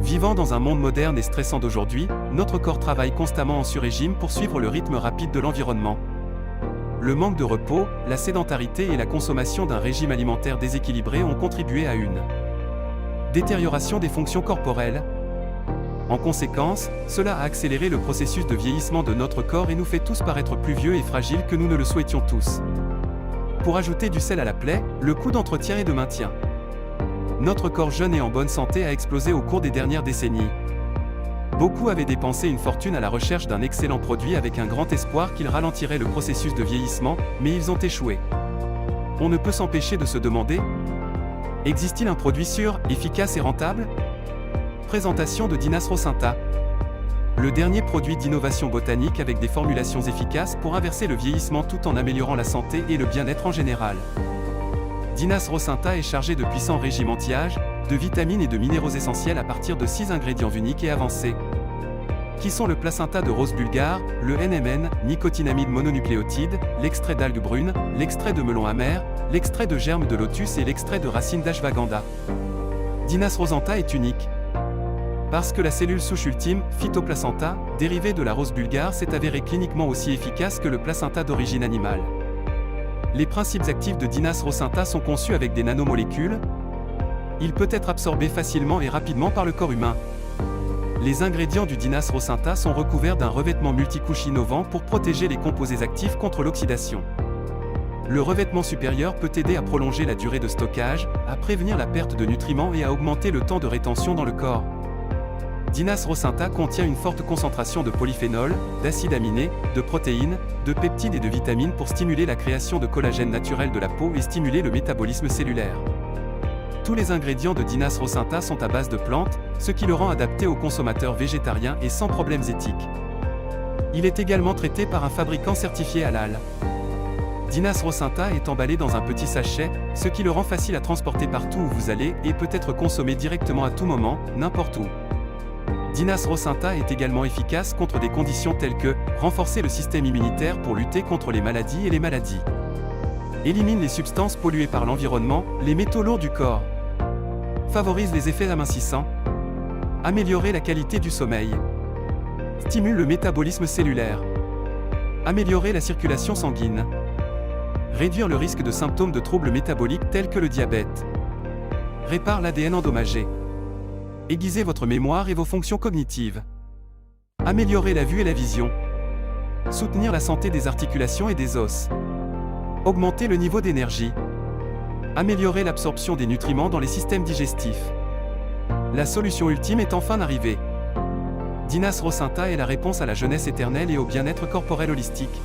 Vivant dans un monde moderne et stressant d'aujourd'hui, notre corps travaille constamment en sur-régime pour suivre le rythme rapide de l'environnement. Le manque de repos, la sédentarité et la consommation d'un régime alimentaire déséquilibré ont contribué à une détérioration des fonctions corporelles. En conséquence, cela a accéléré le processus de vieillissement de notre corps et nous fait tous paraître plus vieux et fragiles que nous ne le souhaitions tous. Pour ajouter du sel à la plaie, le coût d'entretien et de maintien. Notre corps jeune et en bonne santé a explosé au cours des dernières décennies. Beaucoup avaient dépensé une fortune à la recherche d'un excellent produit avec un grand espoir qu'il ralentirait le processus de vieillissement, mais ils ont échoué. On ne peut s'empêcher de se demander: existe-t-il un produit sûr, efficace et rentable? Présentation de Dinas Rocinta. Le dernier produit d'innovation botanique avec des formulations efficaces pour inverser le vieillissement tout en améliorant la santé et le bien-être en général. Dinas Rocinta est chargé de puissants régimes anti-âge, de vitamines et de minéraux essentiels à partir de 6 ingrédients uniques et avancés. Qui sont le placenta de rose bulgare, le NMN, nicotinamide mononucléotide, l'extrait d'algues brunes, l'extrait de melon amer, l'extrait de germe de lotus et l'extrait de racine d'ashwagandha. Dinas Rocinta est unique parce que la cellule souche ultime, phytoplacenta, dérivée de la rose bulgare, s'est avérée cliniquement aussi efficace que le placenta d'origine animale. Les principes actifs de Dinas Rocinta sont conçus avec des nanomolécules. Il peut être absorbé facilement et rapidement par le corps humain. Les ingrédients du Dinas Rocinta sont recouverts d'un revêtement multicouche innovant pour protéger les composés actifs contre l'oxydation. Le revêtement supérieur peut aider à prolonger la durée de stockage, à prévenir la perte de nutriments et à augmenter le temps de rétention dans le corps. Dinas Rocinta contient une forte concentration de polyphénols, d'acides aminés, de protéines, de peptides et de vitamines pour stimuler la création de collagène naturel de la peau et stimuler le métabolisme cellulaire. Tous les ingrédients de Dinas Rocinta sont à base de plantes, ce qui le rend adapté aux consommateurs végétariens et sans problèmes éthiques. Il est également traité par un fabricant certifié halal. Dinas Rocinta est emballé dans un petit sachet, ce qui le rend facile à transporter partout où vous allez et peut être consommé directement à tout moment, n'importe où. Dinas Rocinta est également efficace contre des conditions telles que renforcer le système immunitaire pour lutter contre les maladies et les maladies. Élimine les substances polluées par l'environnement, les métaux lourds du corps. Favorise les effets amincissants. Améliorer la qualité du sommeil. Stimule le métabolisme cellulaire. Améliorer la circulation sanguine. Réduire le risque de symptômes de troubles métaboliques tels que le diabète. Répare l'ADN endommagé. Aiguiser votre mémoire et vos fonctions cognitives. Améliorer la vue et la vision. Soutenir la santé des articulations et des os. Augmenter le niveau d'énergie. Améliorer l'absorption des nutriments dans les systèmes digestifs. La solution ultime est enfin arrivée. Dinas Rocinta est la réponse à la jeunesse éternelle et au bien-être corporel holistique.